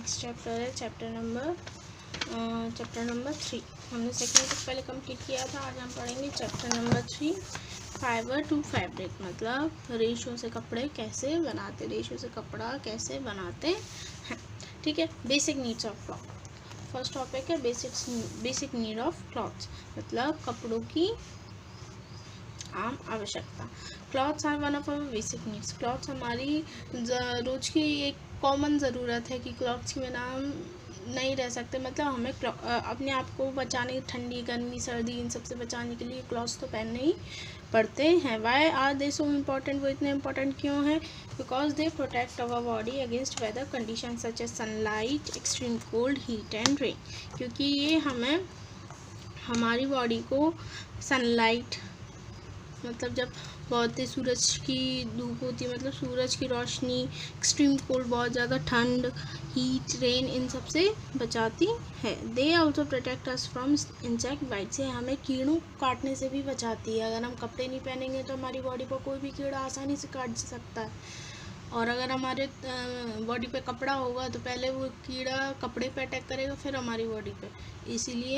Next chapter है chapter number 3। हमने second तक पहले कंप्लीट किया था। आज हम पढ़ेंगे chapter number 3 fibre to fabric, मतलब रेशो से कपड़े कैसे बनाते, रेशो से कपड़ा कैसे बनाते हैं। ठीक है। Basic needs of cloth, first topic है बेसिक नीड ऑफ क्लॉथ्स, मतलब कपड़ों की आम आवश्यकता। Clothes are one of our basic needs, clothes हमारी रोज की एक कॉमन ज़रूरत है कि क्लॉथ्स के बिना हम नहीं रह सकते। मतलब हमें अपने आप को बचाने, ठंडी गर्मी सर्दी इन सब से बचाने के लिए क्लॉथ्स तो पहनने ही पड़ते हैं। Why are they so important, वो इतने इम्पॉर्टेंट क्यों हैं? Because they protect our body against weather condition such as sunlight, extreme cold, heat and rain. क्योंकि ये हमें हमारी बॉडी को सनलाइट, मतलब जब बहुत ही सूरज की धूप होती है, मतलब सूरज की रोशनी, एक्सट्रीम कोल्ड बहुत ज़्यादा ठंड, हीट, रेन, इन सब से बचाती है। They also protect us from insect bite, से हमें कीड़ों काटने से भी बचाती है। अगर हम कपड़े नहीं पहनेंगे तो हमारी बॉडी पर कोई भी कीड़ा आसानी से काट सकता है, और अगर हमारे बॉडी पे कपड़ा होगा तो पहले वो कीड़ा कपड़े पे अटैक करेगा, फिर हमारी बॉडी पे। इसीलिए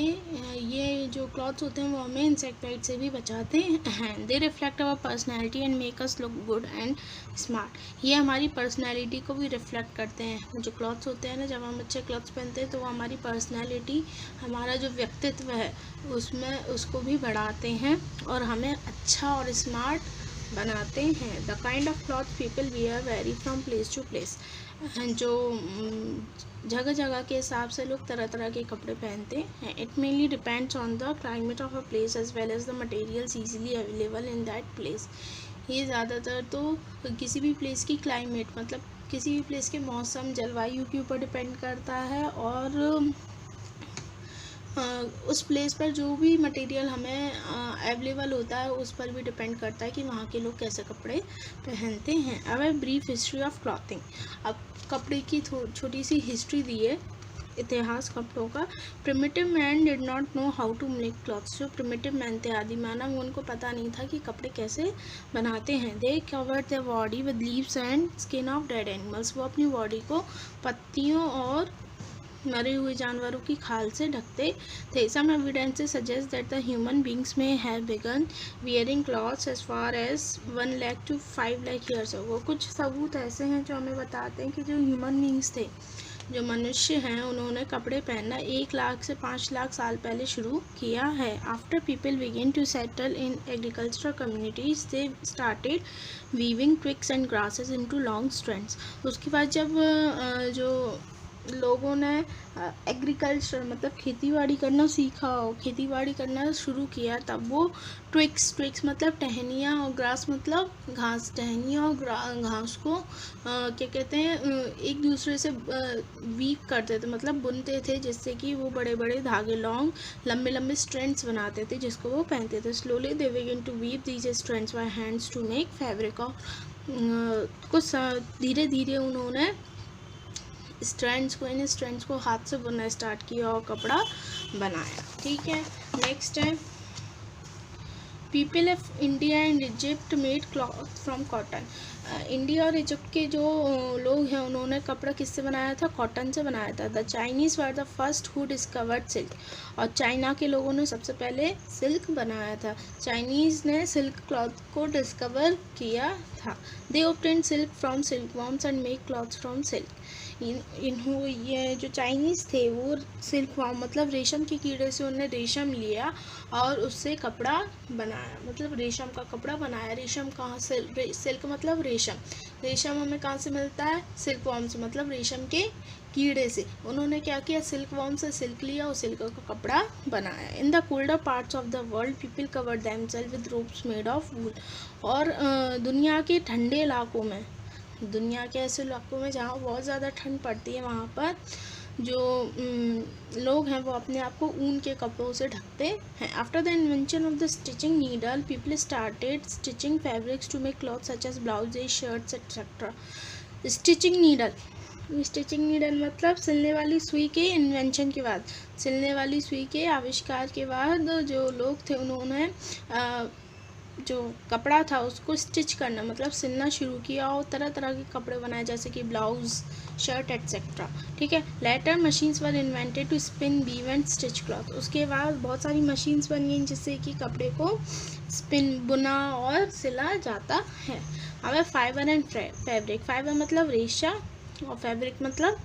ये जो क्लॉथ्स होते हैं वो हमें इंसेक्टिसाइड से भी बचाते हैं। दे reflect our personality and make us look good and smart, ये हमारी पर्सनैलिटी को भी रिफ्लेक्ट करते हैं। जो क्लॉथ्स होते हैं ना, जब हम अच्छे क्लॉथ्स पहनते हैं तो वो हमारी पर्सनैलिटी, हमारा जो व्यक्तित्व है उसमें उसको भी बढ़ाते हैं और हमें अच्छा और स्मार्ट बनाते हैं। The kind of cloth people wear vary from place to place, जो जगह जगह के हिसाब से लोग तरह तरह के कपड़े पहनते हैं। It mainly depends on the climate of a place as well as the materials easily available in that place. ये ज़्यादातर तो किसी भी प्लेस की क्लाइमेट, मतलब किसी भी प्लेस के मौसम, जलवायु के ऊपर डिपेंड करता है, और उस प्लेस पर जो भी मटेरियल हमें अवेलेबल होता है उस पर भी डिपेंड करता है कि वहाँ के लोग कैसे कपड़े पहनते हैं। अब है ब्रीफ हिस्ट्री ऑफ क्लॉथिंग, अब कपड़े की छोटी सी हिस्ट्री दी है, इतिहास कपड़ों का। Primitive man did not know how to make clothes, जो प्रिमिटिव मैन थे, आदि मानव, उनको पता नहीं था कि कपड़े कैसे बनाते हैं। दे covered their body with leaves and skin of dead animals, वो अपनी बॉडी को पत्तियों और मरे हुए जानवरों की खाल से ढकते थे। Some evidences suggest that the human beings may have begun wearing clothes as far as 1 lakh to 5 lakh years ago. कुछ सबूत ऐसे हैं जो हमें बताते हैं कि जो ह्यूमन बींग्स थे, जो मनुष्य हैं, उन्होंने कपड़े पहनना 1 लाख से 5 लाख साल पहले शुरू किया है। After people begin to settle in agricultural communities they started weaving twigs and grasses into long strands. उसके बाद जब जो लोगों ने एग्रीकल्चर मतलब खेतीबाड़ी करना सीखा, खेतीबाड़ी करना शुरू किया, तब वो ट्विग्स मतलब टहनियाँ, और ग्रास मतलब घास, टहनियाँ और घास को क्या कहते हैं, एक दूसरे से वीव करते थे, मतलब बुनते थे, जिससे कि वो बड़े बड़े धागे, लॉन्ग लंबे लंबे स्ट्रैंड्स बनाते थे जिसको वो पहनते थे। Slowly they begin to weave these strands by hands to make fabric. और कुछ धीरे धीरे उन्होंने इन स्ट्रैंड्स को हाथ से बुनना स्टार्ट किया और कपड़ा बनाया। ठीक है। नेक्स्ट है people of India and Egypt made cloth from cotton. India और इजिप्ट के जो लोग हैं उन्होंने कपड़ा किससे बनाया था? कॉटन से बनाया था। The Chinese were the first who discovered silk, और चाइना के लोगों ने सबसे पहले सिल्क बनाया था। चाइनीज़ ने सिल्क क्लॉथ को डिस्कवर किया था। They obtain silk from silk worms and make cloth from silk. ये जो चाइनीज़ थे वो सिल्क वॉर्म मतलब रेशम के कीड़े से उन्होंने रेशम लिया और उससे कपड़ा बनाया, मतलब रेशम का कपड़ा बनाया। रेशम कहाँ से? सिल्क मतलब रेशम, रेशम हमें कहाँ से मिलता है? सिल्क वॉर्म से, मतलब रेशम के कीड़े से। उन्होंने क्या किया? सिल्क वॉर्म से सिल्क लिया और सिल्क का कपड़ा बनाया। In the colder parts of the world people cover themselves with ropes made of wool, और दुनिया के ठंडे इलाकों में, दुनिया के ऐसे इलाकों में जहाँ बहुत ज़्यादा ठंड पड़ती है, वहाँ पर जो लोग हैं वो अपने आप को ऊन के कपड़ों से ढकते हैं। After the invention of the stitching needle people started stitching fabrics to make cloth such as blouses, shirts etcetera. Stitching needle मतलब सिलने वाली सुई के इन्वेंशन के बाद, सिलने वाली सुई के आविष्कार के बाद जो लोग थे उन्होंने जो कपड़ा था उसको स्टिच करना मतलब सिलना शुरू किया और तरह तरह के कपड़े बनाए जैसे कि ब्लाउज, शर्ट एट्सेट्रा। ठीक है। Later machines were invented to spin, weave and stitch cloth. उसके बाद बहुत सारी मशीन्स बन गई जिससे कि कपड़े को स्पिन, बुना और सिला जाता है। अब फाइबर एंड फैब्रिक। फाइबर मतलब रेशा और फैब्रिक मतलब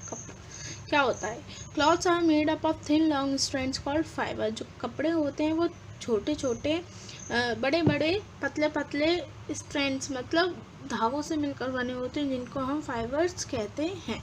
कपड़ा। क्या होता है? Clothes are made up of thin long strands called fibre. जो कपड़े होते हैं वो छोटे छोटे बड़े बड़े पतले पतले स्ट्रैंड्स मतलब धागों से मिलकर बने होते हैं जिनको हम फाइबर्स कहते हैं।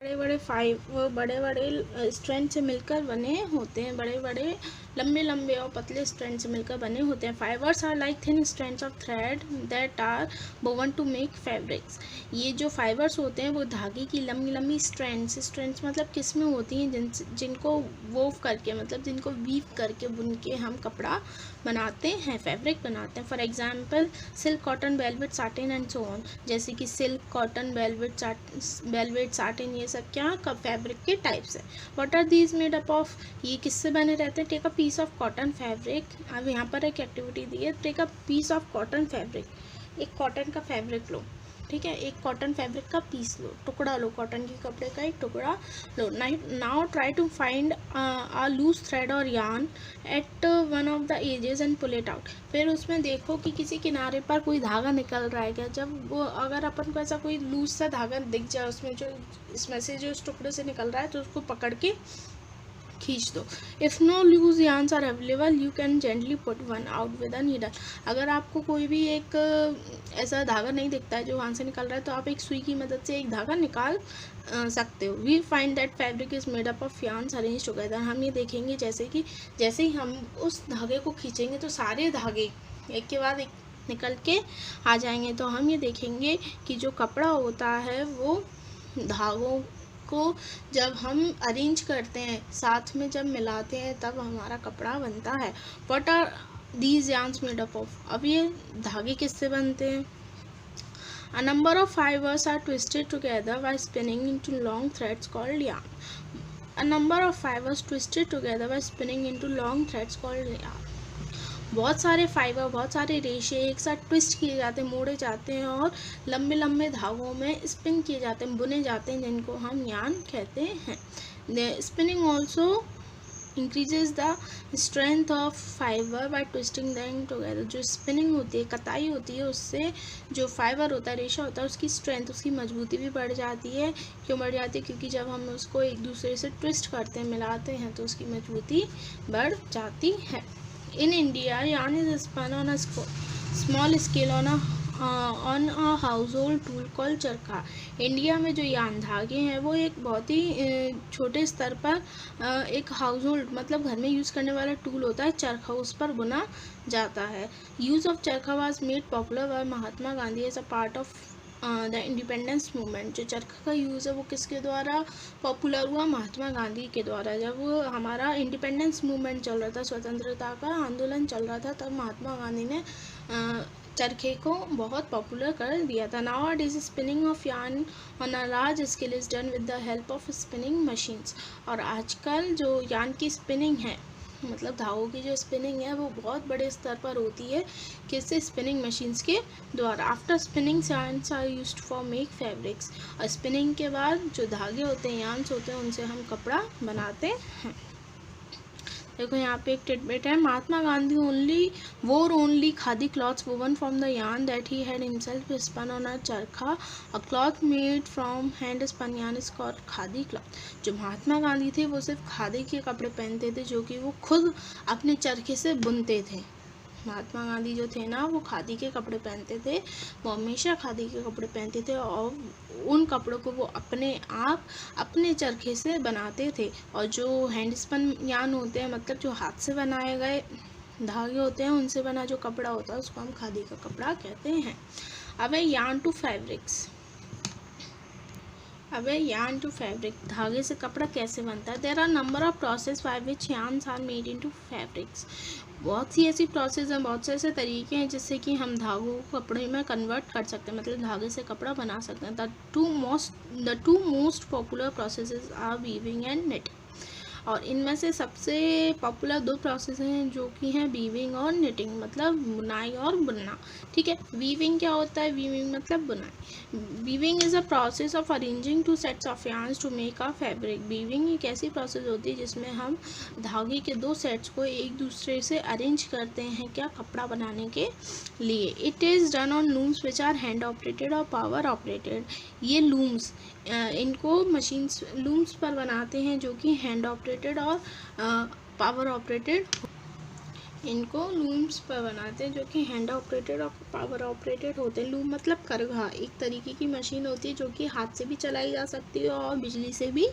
बड़े बड़े स्ट्रैंड से मिलकर बने होते हैं, बड़े बड़े लंबे लंबे और पतले स्ट्रैंड से मिलकर बने होते हैं। Fibres are like thin strands of thread that are woven to make fabrics. ये जो फाइबर्स होते हैं वो धागे की लंबी लंबी स्ट्रैंड्स मतलब किस्में होती हैं जिनको वोव करके मतलब जिनको वीव करके बुन के हम कपड़ा बनाते हैं, फैब्रिक बनाते हैं। For example silk, cotton, velvet, satin and so on. जैसे कि सिल्क, कॉटन, वेलवेट, साटिन, ये सब क्या फैब्रिक के टाइप्स है। What are these made up of? ये किससे बने रहते हैं? Take a piece of cotton fabric. अब यहाँ पर एक एक्टिविटी दी है, take a piece of cotton fabric. एक कॉटन का फैब्रिक लो, ठीक है, एक कॉटन फैब्रिक का पीस लो, टुकड़ा लो, कॉटन के कपड़े का एक टुकड़ा लो। Now try to find a loose thread और yarn at one of the ages and pull it out. फिर उसमें देखो कि किसी किनारे पर कोई धागा निकल रहा है क्या। जब वो अगर अपन को ऐसा कोई लूज सा धागा दिख जाए उसमें जो इसमें से जो इस टुकड़े से निकल रहा है तो उसको पकड़ के खींच दो। If no loose yarns are available you can gently put one out with a needle. अगर आपको कोई भी एक ऐसा धागा नहीं दिखता है जो वहाँ से निकल रहा है तो आप एक सुई की मदद से एक धागा निकाल सकते हो। We find that fabric is made up of yarns arrange together. हम ये देखेंगे जैसे ही हम उस धागे को खींचेंगे तो सारे धागे एक के बाद एक निकल के आ जाएंगे। तो हम ये देखेंगे कि जो कपड़ा होता है वो धागों को जब हम अरेंज करते हैं, साथ में जब मिलाते हैं तब हमारा कपड़ा बनता है। What are these yarns made up of? अब ये धागे किससे बनते हैं? A number of fibers are twisted together by spinning into long threads called yarn. A number of fibers twisted together by spinning into long threads called yarn. बहुत सारे fibre, बहुत सारे रेशे एक साथ ट्विस्ट किए जाते हैं, मोड़े जाते हैं और लंबे लंबे धागों में स्पिन किए जाते हैं, बुने जाते हैं, जिनको हम यार्न कहते हैं। Spinning also increases the strength of fibre by twisting them together. जो स्पिनिंग होती है, कताई होती है, उससे जो फाइबर होता है, रेशा होता है, उसकी स्ट्रेंथ, उसकी मजबूती भी बढ़ जाती है। क्यों बढ़ जाती है? क्योंकि जब हम उसको एक दूसरे से ट्विस्ट करते हैं, मिलाते हैं, तो उसकी मजबूती बढ़ जाती है। In India, yarn is spun on a small scale on a household tool called चरखा। इंडिया में जो यार्न धागे हैं वो एक बहुत ही छोटे स्तर पर एक हाउस होल्ड मतलब घर में यूज़ करने वाला टूल होता है चरखा, उस पर बुना जाता है। Use of charkha was made popular by Mahatma Gandhi as a part of the independence movement. जो चरखा का यूज़ है वो किसके द्वारा पॉपुलर हुआ? महात्मा गांधी के द्वारा। जब हमारा इंडिपेंडेंस मूवमेंट चल रहा था, स्वतंत्रता का आंदोलन चल रहा था, तब महात्मा गांधी ने चरखे को बहुत पॉपुलर कर दिया था। Now is spinning of yarn on a large scale is done with the help of spinning machines. और आजकल जो यार्न की स्पिनिंग है मतलब धागों की जो स्पिनिंग है वो बहुत बड़े स्तर पर होती है, किससे? स्पिनिंग मशीन्स के द्वारा। After spinning yarns are used for make fabrics. और स्पिनिंग के बाद जो धागे होते हैं, यार्न्स होते हैं, उनसे हम कपड़ा बनाते हैं। देखो यहाँ पे एक टिडबिट है। Mahatma Gandhi only khadi clothes woven from the yarn that he had himself spun on a charkha. A cloth made from hand spun yarn is called khadi cloth. जो महात्मा गांधी थे वो सिर्फ खादी के कपड़े पहनते थे जो कि वो खुद अपने चरखे से बुनते थे। महात्मा गांधी जो थे ना वो खादी के कपड़े पहनते थे, वो हमेशा खादी के कपड़े पहनते थे और उन कपड़ों को वो अपने आप अपने चरखे से बनाते थे। और जो हैंडस्पन यार्न होते हैं मतलब जो हाथ से बनाए गए धागे होते हैं, उनसे बना जो कपड़ा होता है उसको हम खादी का कपड़ा कहते हैं। अब है yarn to fabrics. Yarn to fabric, धागे से कपड़ा कैसे बनता है? There are number of process by which yarns are made into fabrics. बहुत सी ऐसी प्रोसेस हैं, बहुत से ऐसे तरीके हैं जिससे कि हम धागों को कपड़े में कन्वर्ट कर सकते हैं, मतलब धागे से कपड़ा बना सकते हैं। The two most popular processes are weaving and knitting। और इनमें से सबसे पॉपुलर 2 प्रोसेस हैं जो कि हैं वीविंग और निटिंग, मतलब बुनाई और बुनना। ठीक है, वीविंग क्या होता है? वीविंग मतलब बुनाई। Weaving is a process of arranging 2 sets of yarns to make a fabric. Weaving एक ऐसी प्रोसेस होती है जिसमें हम धागे के 2 सेट्स को एक दूसरे से अरेंज करते हैं, क्या? कपड़ा बनाने के लिए। It is done on looms which are hand operated और पावर ऑपरेटेड। ये लूम्स, इनको मशीन्स लूम्स पर बनाते हैं जो कि हैंड ऑपरेटेड और पावर ऑपरेटेड। इनको लूम्स पर बनाते हैं जो कि हैंड ऑपरेटेड और पावर ऑपरेटेड होते हैं। लूम मतलब करघा, एक तरीके की मशीन होती है जो कि हाथ से भी चलाई जा सकती है और बिजली से भी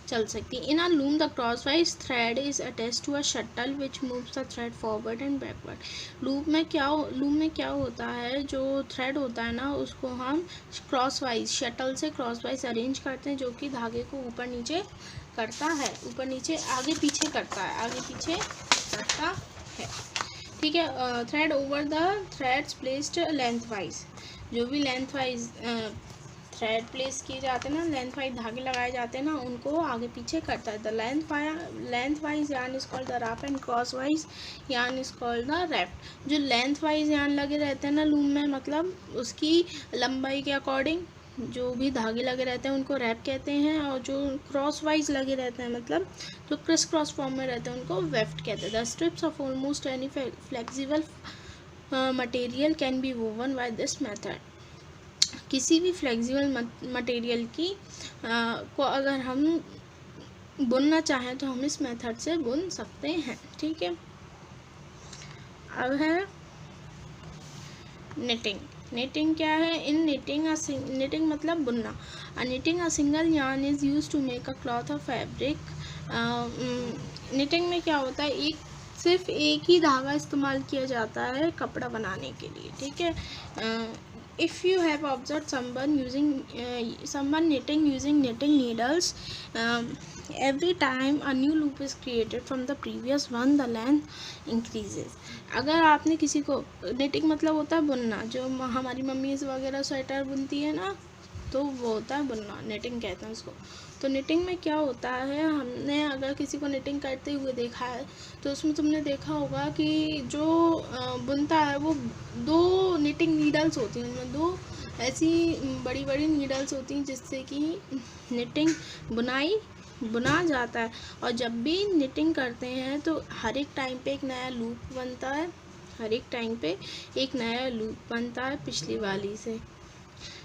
चल सकती है। In a loom the crosswise thread is attached to a shuttle which moves the thread forward and backward. Loom में क्या होता है? जो थ्रेड होता है ना, उसको हम क्रॉसवाइज शटल से क्रॉसवाइज अरेंज करते हैं जो कि धागे को ऊपर नीचे करता है, ऊपर नीचे आगे पीछे करता है, आगे पीछे करता है। ठीक है, thread over the threads placed length wise. जो भी लेंथ वाइज थ्रेड प्लेस किए जाते हैं ना, लेंथ वाइज धागे लगाए जाते हैं ना, उनको आगे पीछे करता है। The length wise yarn is called the rough and cross wise yarn is called the raft. जो लेंथ वाइज यार्न लगे रहते हैं ना लूम में, मतलब उसकी लंबाई के अकॉर्डिंग जो भी धागे लगे रहते हैं उनको रैप कहते हैं, और जो क्रॉस वाइज लगे रहते हैं, मतलब जो क्रिस क्रॉस फॉर्म में रहते हैं, उनको वेफ्ट कहते हैं। The strips of almost any flexible material can be woven by this method. किसी भी फ्लेक्सिबल मटेरियल की को अगर हम बुनना चाहें तो हम इस मेथड से बुन सकते हैं। ठीक है, अब है निटिंग। निटिंग क्या है? इन निटिंग मतलब बुनना। Knitting a single yarn is use to make a cloth of fabric. Knitting में क्या होता है? सिर्फ एक ही धागा इस्तेमाल किया जाता है कपड़ा बनाने के लिए। ठीक है, if you have observed someone knitting using knitting needles, every time a new loop is created from the previous one, the length increases. अगर आपने किसी को, knitting मतलब होता है बुनना, जो हमारी मम्मी वगैरह स्वेटर बुनती है ना, तो वो होता है बुनना, निटिंग कहते हैं उसको। तो निटिंग में क्या होता है? हमने अगर किसी को निटिंग करते हुए देखा है तो उसमें तुमने देखा होगा कि जो बुनता है वो 2 निटिंग नीडल्स होती हैं, उनमें 2 ऐसी बड़ी बड़ी नीडल्स होती हैं जिससे कि निटिंग बुनाई बुना जाता है। और जब भी निटिंग करते हैं तो हर एक टाइम पे एक नया लूप बनता है, हर एक टाइम पे एक नया लूप बनता है पिछली वाली से।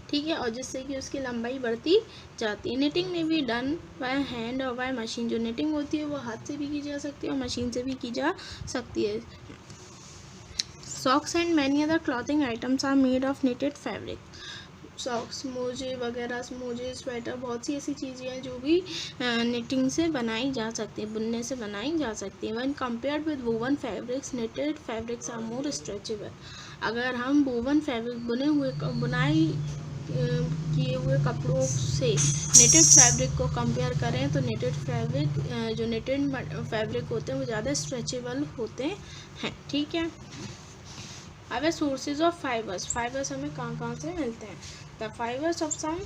ठीक है, और जिससे कि उसकी लंबाई बढ़ती जाती है। निटिंग में भी डन बाय हैंड और बाय मशीन। जो निटिंग होती है वो हाथ से भी की जा सकती है और मशीन से भी की जा सकती है। Socks and many other clothing items are made of knitted fabric. Socks, मोजे वगैरह, मोजे, स्वेटर, बहुत सी ऐसी चीज़ें हैं जो भी निटिंग से बनाई जा सकती है, बुनने से बनाई जा सकती है। When compared with woven fabrics, knitted fabrics are more stretchable. अगर हम वोवन फैब्रिक बुनाई किए हुए कपड़ों से निटेड फैब्रिक को कंपेयर करें तो निटेड फैब्रिक, जो निटेड फैब्रिक होते हैं वो ज़्यादा स्ट्रेचेबल होते हैं। ठीक है, अब है सोर्सेज ऑफ फाइबर्स। फाइबर्स हमें कहाँ से मिलते हैं? The fibres of some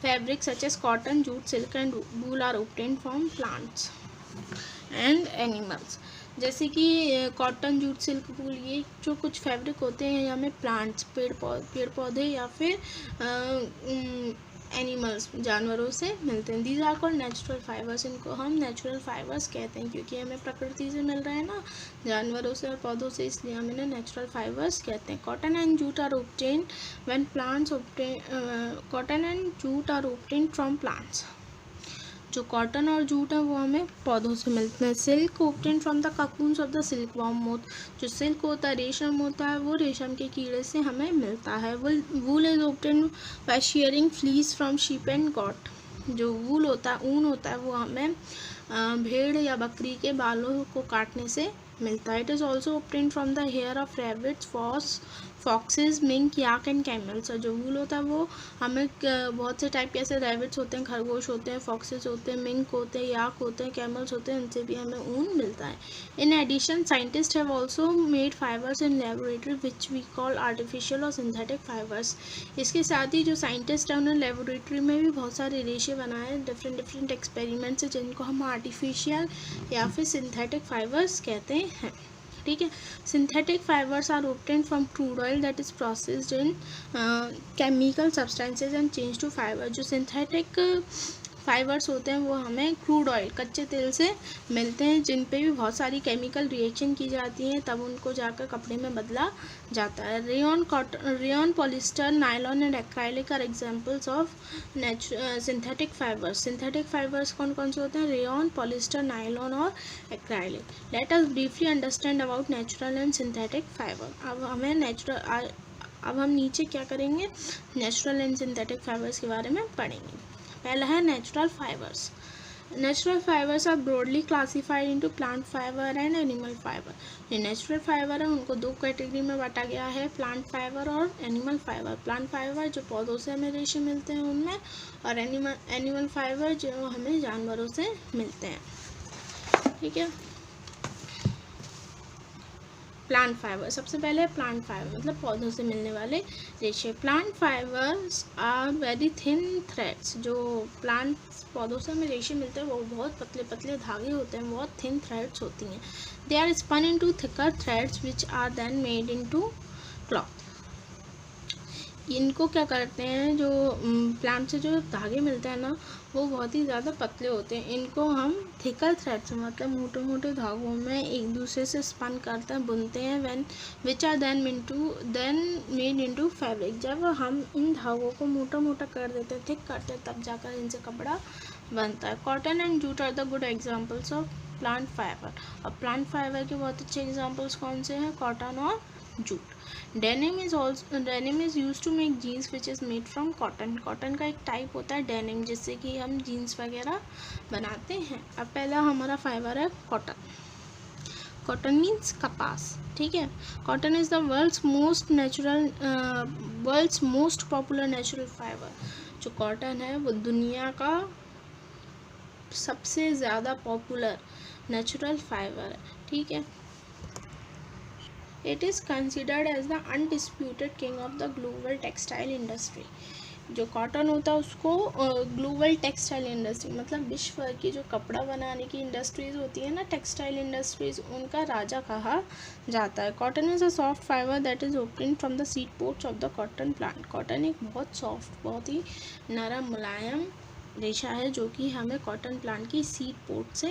fabric such as cotton, jute, silk and wool are obtained from plants and animals. जैसे कि कॉटन, जूट, सिल्क, वूल, ये जो कुछ फैब्रिक होते हैं हमें प्लांट्स, पेड़ पौधे या फिर एनिमल्स, जानवरों से मिलते हैं। These are called natural fibres. इनको हम नेचुरल फाइबर्स कहते हैं क्योंकि हमें प्रकृति से मिल रहे हैं ना, जानवरों से और पौधों से, इसलिए हम इन्हें नेचुरल फाइबर्स कहते हैं। Cotton and jute are obtained when plants cotton and jute are obtained from plants. जो कॉटन और जूट है वो हमें पौधों से मिलते हैं। Silk obtained from the cocoons of the silk worm moth. जो सिल्क होता है, रेशम होता है, वो रेशम के कीड़े से हमें मिलता है। वूल is obtained by sharing fleece from sheep and got. जो वूल होता है, ऊन होता है, वो हमें भेड़ या बकरी के बालों को काटने से मिलता है। It is also obtained from the hair of rabbits, foxes, mink, yak and camels. और जो वूल होता है वो हमें बहुत से टाइप के ऐसे रैबिट्स होते हैं, खरगोश होते हैं, फॉक्सेस होते हैं, मिंक होते हैं, याक होते हैं, कैमल्स होते हैं, इनसे भी हमें ऊन मिलता है। In addition scientist have also made fibres in laboratory which we call artificial और सिंथेटिक फाइबर्स। इसके साथ ही जो साइंटिस्ट हैं उन्होंने लेबोरेटरी में भी बहुत सारे रेशे बनाए डिफरेंट एक्सपेरिमेंट्स से, जिनको हम आर्टिफिशियल या फिर सिंथेटिक फाइबर्स कहते हैं। ठीक है। Synthetic fibers are obtained from crude oil that is processed in chemical substances and change to fiber. जो सिंथेटिक फाइबर्स होते हैं वो हमें क्रूड ऑयल, कच्चे तेल से मिलते हैं, जिन पे भी बहुत सारी केमिकल रिएक्शन की जाती हैं, तब उनको जाकर कपड़े में बदला जाता है। Rayon, polyester, nylon and acrylic are examples of synthetic fibers. Synthetic fibers कौन कौन से होते हैं? रेयॉन, पॉलिस्टर, नायलॉन और acrylic. Let us briefly understand about natural and synthetic fiber. अब हम नीचे क्या करेंगे? नेचुरल एंड सिंथेटिक फाइबर्स के बारे में पढ़ेंगे। पहला है natural fibers. Natural fibers are broadly classified into plant fiber and animal fiber. ये नेचुरल फाइबर है उनको दो कैटेगरी में बांटा गया है, प्लांट फाइबर और एनिमल फाइबर। प्लांट फाइबर जो पौधों से हमें रेशे मिलते हैं उनमें, और एनिमल फाइबर जो हमें जानवरों से मिलते हैं। ठीक है। प्लांट फाइबर, सबसे पहले प्लांट फाइबर मतलब पौधों से मिलने वाले रेशे। Plant fibers are very thin threads. जो प्लांट पौधों से हमें रेशे मिलते हैं वो बहुत पतले पतले धागे होते हैं, बहुत थिन थ्रेड्स होती हैं। They are spun into thicker threads which are then made into cloth. इनको क्या करते हैं, जो प्लांट से जो धागे मिलते हैं ना वो बहुत ही ज़्यादा पतले होते हैं। इनको हम थिकर थ्रेड्स मतलब मोटे मोटे धागों में एक दूसरे से स्पन करते हैं, बुनते हैं, which are then made into fabric. जब हम इन धागों को मोटा मोटा कर देते हैं, थिक करते हैं, तब जाकर इनसे कपड़ा बनता है। Cotton and jute are the good examples of plant fiber. और प्लांट फाइबर के बहुत अच्छे एग्जाम्पल्स कौन से हैं? कॉटन और jute. Denim is use to make jeans which is made from cotton. Cotton का एक टाइप होता है डेनिम, जिससे कि हम जीन्स वगैरह बनाते हैं। अब पहला हमारा फाइबर है कॉटन। कॉटन मीन्स कपास। ठीक है। Cotton is the world's most popular natural fiber. जो कॉटन है वो दुनिया का सबसे ज़्यादा पॉपुलर नेचुरल फाइबर है। ठीक है। It is considered as the undisputed king of the global textile industry. जो कॉटन होता है उसको ग्लोबल टेक्सटाइल इंडस्ट्री मतलब विश्व भर की जो कपड़ा बनाने की इंडस्ट्रीज होती है ना, टेक्सटाइल इंडस्ट्रीज, उनका राजा कहा जाता है। Cotton is a soft fibre that is obtained from the seed pods of the cotton plant. Cotton एक बहुत सॉफ्ट, बहुत ही नरम मुलायम रेशा है जो कि हमें कॉटन प्लांट की सीड पोड से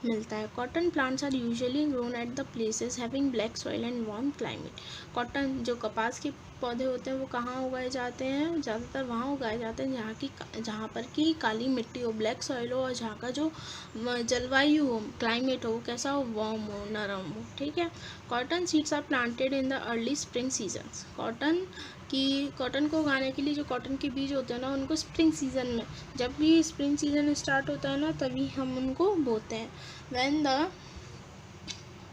मिलता है। Cotton plants are usually grown at the places having black soil and warm climate. Cotton जो कपास के पौधे होते हैं वो कहाँ उगाए जाते हैं? ज़्यादातर वहाँ उगाए जाते हैं जहाँ पर की काली मिट्टी हो, ब्लैक सॉइल हो, और जहाँ का जो जलवायु हो, क्लाइमेट हो, कैसा हो? वार्म हो, नरम हो। ठीक है। Cotton seeds are planted in the early spring seasons. Cotton को उगाने के लिए जो कॉटन के बीज होते हैं ना, उनको स्प्रिंग सीजन में, जब भी स्प्रिंग सीजन स्टार्ट होता है ना, तभी हम उनको बोते हैं। When the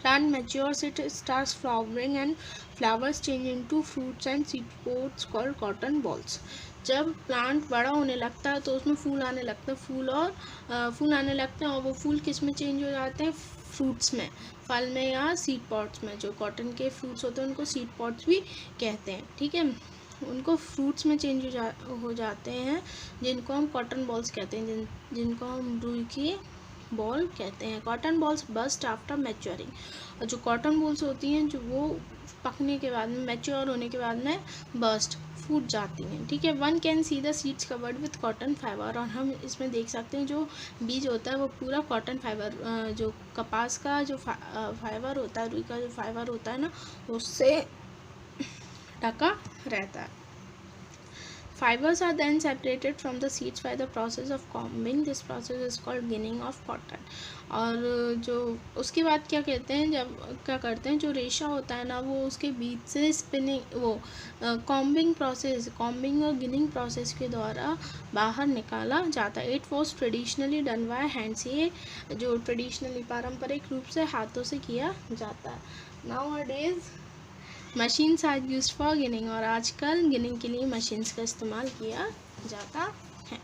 plant matures it starts flowering and flowers change into fruits and seed pods called cotton balls. जब प्लांट बड़ा होने लगता है तो उसमें फूल आने लगते हैं, फूल आने लगते हैं, और वो फूल किस में चेंज हो जाते हैं? फ्रूट्स में, फल में या सीड पॉड्स में। जो कॉटन के फ्रूट्स होते हैं उनको सीड पॉड्स भी कहते हैं। ठीक है। उनको फ्रूट्स में चेंज हो जाते हैं, जिनको हम कॉटन बॉल्स कहते हैं, जिनको हम रुई की बॉल कहते हैं। Cotton balls burst after maturing. और जो कॉटन बॉल्स होती हैं जो वो पकने के बाद में, मैच्योर होने के बाद में बस्ट, फूट जाती हैं। ठीक है। One can see the seeds covered with cotton fibre. और हम इसमें देख सकते हैं जो बीज होता है वो पूरा कॉटन फाइबर, जो कपास का जो फाइबर होता है, रुई का जो फाइबर होता है ना, उससे ढका रहता है। Fibers are then separated from the seeds by the process of combing. This process is called ginning of cotton. और जो उसके बाद क्या कहते हैं, जब क्या करते हैं, जो रेशा होता है ना वो उसके बीच से स्पिनिंग, वो कॉम्बिंग और गिनिंग प्रोसेस के द्वारा बाहर निकाला जाता है। It was traditionally done by hands. ये जो ट्रेडिशनली पारंपरिक रूप से हाथों से किया जाता है। Nowadays machines are used for ginning, और आजकल गिनिंग के लिए मशीन्स का इस्तेमाल किया जाता है।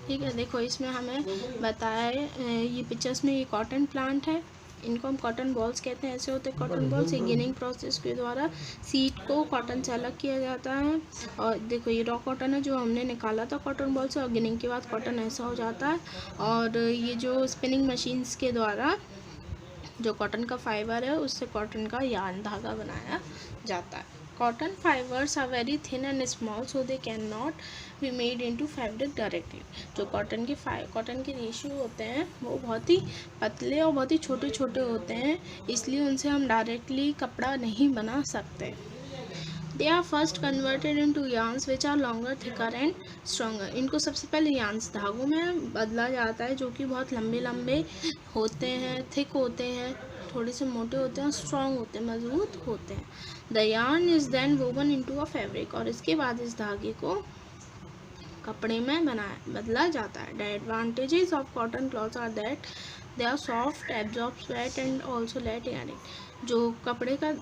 ठीक है, देखो इसमें हमें बताया है, ये पिक्चर्स में ये कॉटन प्लांट है, इनको हम कॉटन बॉल्स कहते हैं। ऐसे होते हैं कॉटन बॉल्स। ये गिनिंग प्रोसेस के द्वारा सीड को कॉटन से अलग किया जाता है। और देखो ये रॉ कॉटन है जो हमने निकाला था कॉटन बॉल से, और गिनिंग के बाद कॉटन ऐसा हो जाता है। और ये जो स्पिनिंग मशीन्स के द्वारा जो कॉटन का फाइबर है उससे कॉटन का यार्न धागा बनाया जाता है। Cotton fibers are very thin and small so they can not be made into fabric directly. जो कॉटन के रेशियो होते हैं वो बहुत ही पतले और बहुत ही छोटे छोटे होते हैं, इसलिए उनसे हम डायरेक्टली कपड़ा नहीं बना सकते। They are first converted into yarns which are longer, thicker and stronger. इनको सबसे पहले यार्न्स धागों में बदला जाता है जो कि बहुत लंबे लंबे होते हैं, थिक होते हैं, थोड़े से मोटे होते हैं, स्ट्रॉन्ग होते हैं, मजबूत होते हैं। The yarn is then woven into a fabric, और इसके बाद इस धागे को कपड़े में बदला जाता है। The advantages of cotton clothes are that they are soft, absorb sweat and also let airing. जो कपड़े का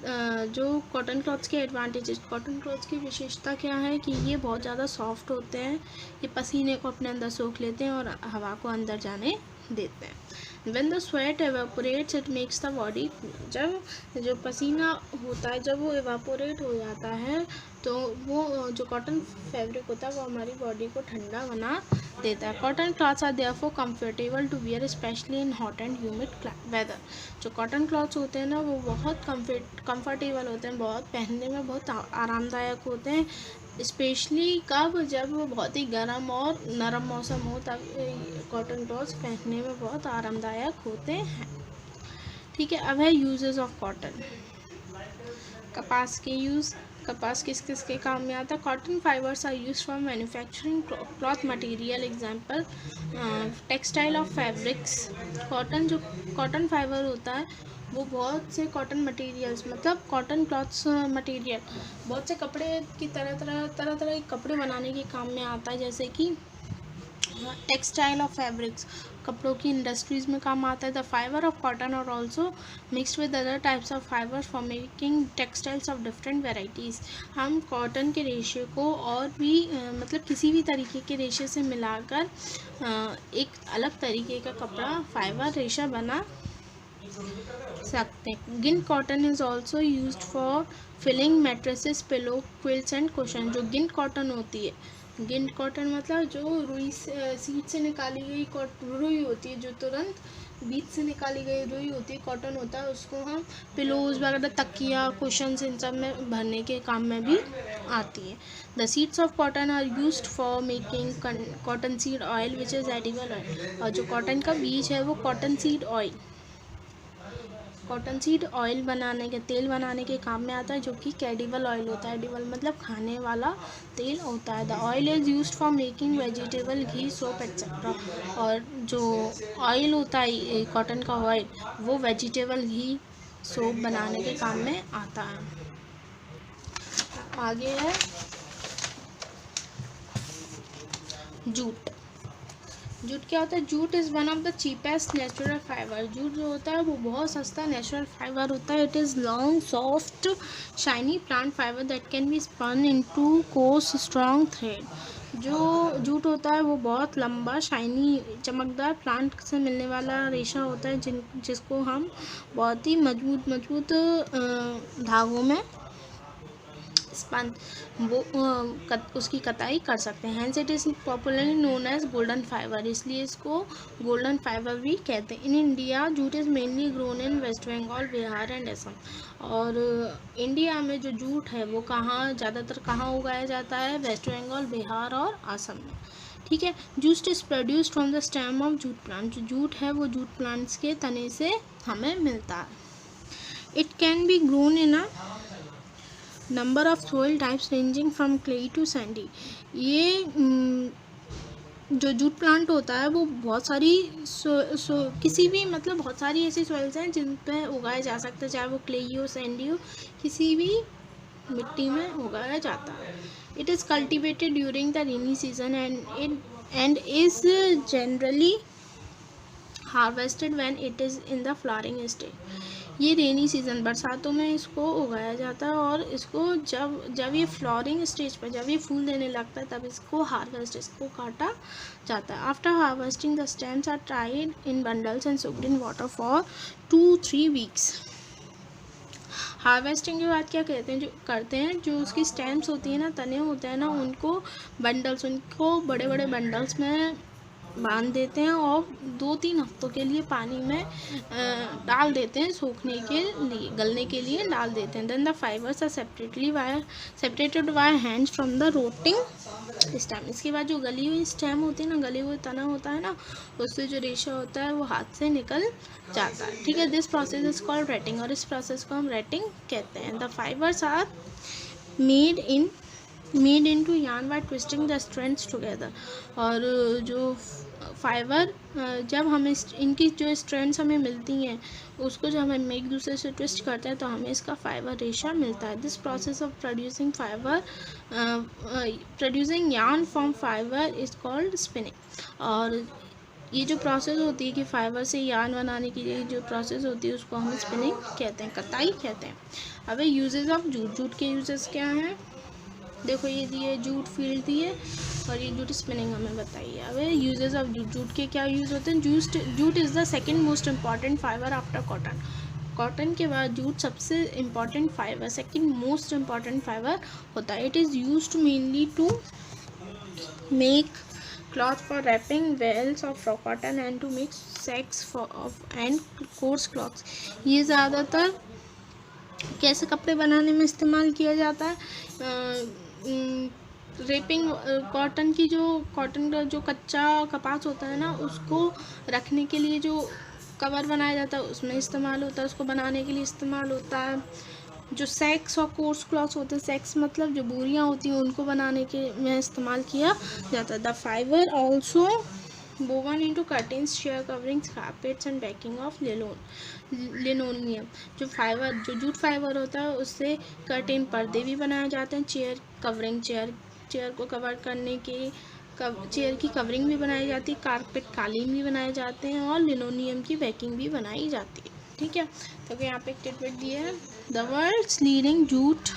जो कॉटन क्लॉथ्स के एडवांटेजेस, कॉटन क्लॉथ्स की विशेषता क्या है कि ये बहुत ज़्यादा सॉफ्ट होते हैं, ये पसीने को अपने अंदर सोख लेते हैं और हवा को अंदर जाने देते हैं। When the sweat evaporates it makes the body, जब जो पसीना होता है जब वो evaporate हो जाता है तो वो जो कॉटन फैब्रिक होता है वो हमारी बॉडी को ठंडा बना देता है। Cotton clothes are therefore comfortable to wear specially in hot and humid weather. जो कॉटन क्लॉथ्स होते हैं ना वो बहुत कंफर्टेबल होते हैं, बहुत पहनने में बहुत आरामदायक होते हैं, स्पेशली कब जब बहुत ही गर्म और नरम मौसम हो तब कॉटन क्लॉथ्स पहनने में बहुत आरामदायक होते हैं। ठीक है, अब है यूजेस ऑफ कॉटन। कपास के यूज़, कपास किस किस के काम में आता है। Cotton fibers are use for manufacturing cloth material, example textile of fabrics. जो कॉटन फाइबर होता है वो बहुत से कॉटन मटेरियल्स मतलब कॉटन क्लॉथ्स मटेरियल बहुत से कपड़े की तरह के कपड़े बनाने के काम में आता है, जैसे कि टेक्सटाइल ऑफ फैब्रिक्स, कपड़ों की इंडस्ट्रीज़ में काम आता है। द फाइबर ऑफ कॉटन और also mixed with other types of fibres for making textiles of different varieties. हम कॉटन के रेशे को और भी मतलब किसी भी तरीके के रेशे से मिलाकर एक अलग तरीके का कपड़ा फाइबर रेशा बना सकते हैं। Gin cotton is also used for filling mattresses, pillow, quilts and cushion. जो गिन कॉटन होती है, गिन कॉटन मतलब जो रुई सीड से निकाली गई रुई होती है, जो तुरंत बीज से निकाली गई रुई होती है, कॉटन होता है, उसको हम पिलोज वगैरह, तकिया, कुशन्स इन सब में भरने के काम में भी आती है। The seeds of cotton are used for making cotton seed oil which is edible oil. और जो कॉटन का बीज है वो कॉटन सीड ऑयल बनाने के तेल बनाने के काम में आता है, जो कि एडिबल ऑयल होता है। एडिबल मतलब खाने वाला तेल होता है। The oil is used for making vegetable ghee, soap etcetera. और जो ऑयल होता है कॉटन का ऑयल वो वेजिटेबल घी, सोप बनाने के काम में आता है। आगे है जूट। जूट क्या होता है। Jute is one of the cheapest natural fibre. Jute जो होता है वो बहुत सस्ता नेचुरल फाइबर होता है। It is long, soft, shiny plant fiber that can be spun into coarse strong thread. जो जूट होता है वो बहुत लंबा, शाइनी, चमकदार प्लांट से मिलने वाला रेशा होता है जिसको हम बहुत ही मजबूत धागों में उसकी कताई कर सकते हैं। Hence it is popularly known as golden fiber, इसलिए इसको गोल्डन फाइबर भी कहते हैं। In India jute is mainly grown in West Bengal, Bihar and Assam. और इंडिया में जो जूट है वो ज़्यादातर कहाँ उगाया जाता है, वेस्ट बंगाल, बिहार और असम में। ठीक है। Jute is produced from the stem of jute plant. जो जूट है वो जूट प्लांट्स के तने से हमें मिलता है। It can be grown in a number of soil types ranging from clayey to sandy. ये जो जूट प्लांट होता है वो बहुत सारी किसी भी मतलब बहुत सारी ऐसी सॉइल्स हैं जिन पे उगाया जा सकता है, चाहे वो क्लेई हो, सैंडी हो, किसी भी मिट्टी में उगाया जाता है। It is cultivated during the rainy season and is generally harvested when it is in the flowering stage. ये रेनी सीज़न बरसातों में इसको उगाया जाता है और इसको जब ये फ्लावरिंग स्टेज पर, जब ये फूल देने लगता है, तब इसको हार्वेस्ट, इसको काटा जाता है। After harvesting the stems are tied in bundles and soaked in water for 2-3 weeks. Harvesting के बाद क्या करते हैं, जो उसकी स्टेम्स होती है ना, तने होते हैं ना, उनको बड़े बड़े बंडल्स में बांध देते हैं और 2-3 हफ्तों के लिए पानी में डाल देते हैं, सूखने के लिए, गलने के लिए डाल देते हैं। Then the fibres are separated by hands from the rotting stem. इसके बाद जो गली हुई स्टेम होती है ना, गली हुई तना होता है ना, उससे जो रेशा होता है वो हाथ से निकल जाता है। ठीक है, this process is called retting और इस प्रोसेस को हम रेटिंग कहते हैं। The fibres are made into yarn by twisting the strands together। और जो फाइबर, जब हमें इनकी जो स्ट्रैंड्स हमें मिलती हैं, उसको जब हम एक दूसरे से ट्विस्ट करते हैं तो हमें इसका फाइबर रेशा मिलता है। This process of producing yarn from fibre is called spinning. और ये जो प्रोसेस होती है कि फाइबर से यार्न बनाने की जो प्रोसेस होती है, उसको हम स्पिनिंग कहते हैं, कताई कहते हैं। अब यूजेस ऑफ जूट। जूट के यूजेस क्या हैं, देखो ये दिए जूट फील्ड दिए और ये जूट स्पिनिंग हमें बताइए। अब यूजेस ऑफ जूट। जूट के क्या यूज़ होते हैं। Jute is the second most important fibre after cotton. Cotton के बाद जूट सबसे important fibre, second most important fibre होता है। It is used mainly to make cloth for wrapping bales of raw cotton and to make sacks and coarse clothes. ये ज़्यादातर कैसे कपड़े बनाने में इस्तेमाल किया जाता है। रेपिंग, कॉटन का जो कच्चा कपास होता है ना, उसको रखने के लिए जो कवर बनाया जाता है उसमें इस्तेमाल होता है, उसको बनाने के लिए इस्तेमाल होता है। जो सैक्स और कोर्स क्लॉथ्स होते हैं, सैक्स मतलब जो बोरियां होती हैं, उनको बनाने के में इस्तेमाल किया जाता है। The fibre also woven into curtains, chair coverings, carpets and backing of linoleum। जो जूट फाइबर होता है उससे कर्टेन, पर्दे भी बनाए जाते हैं, चेयर कवरिंग, चेयर को कवर करने के, चेयर की कवरिंग भी बनाई जाती है, कारपेट, कालीन भी बनाए जाते हैं और लिनोलियम की बैकिंग भी बनाई जाती है। ठीक है, तो यहाँ पे एक टिटबिट दिया है। The world's leading jute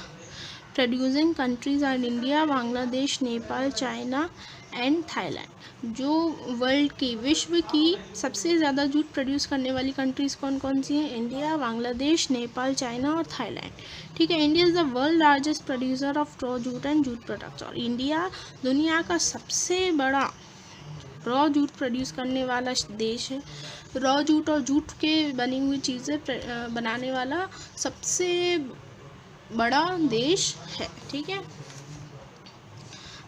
producing countries are India, Bangladesh, Nepal, China and Thailand. जो वर्ल्ड की, विश्व की सबसे ज़्यादा जूट प्रोड्यूस करने वाली कंट्रीज़ कौन कौन सी हैं। इंडिया, बांग्लादेश, नेपाल, चाइना और थाईलैंड। ठीक है, India is the world largest producer of raw jute and jute products. और इंडिया दुनिया का सबसे बड़ा रॉ जूट प्रोड्यूस करने वाला देश है। रॉ जूट और जूट के बनी हुई चीज़ें बनाने वाला सबसे बड़ा देश है। ठीक है,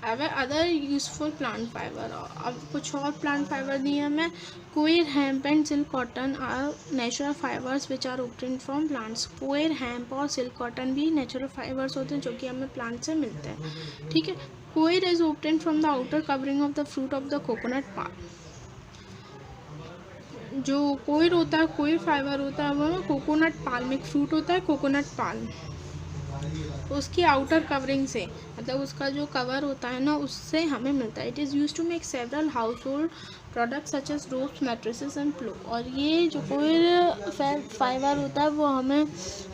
अब अदर यूजफुल प्लांट फाइबर। अब कुछ और प्लांट फाइबर दिए हमें। Coir, hemp and silk cotton are natural fibres which are obtained from plants. Coir, hemp और सिल्क कॉटन भी नेचुरल फाइबर्स होते हैं जो कि हमें प्लांट से मिलते हैं। ठीक है, coir is obtained from the outer covering of the fruit of the coconut palm. जो कोयर होता है, कोयर फाइबर होता है, वो कोकोनट पाल्म, एक फ्रूट होता है कोकोनट पाल्म, उसकी आउटर कवरिंग से, मतलब उसका जो कवर होता है ना, उससे हमें मिलता है। It is use to make several household products such as ropes, mattresses and pillow. और ये जो कोयर फाइबर होता है वो हमें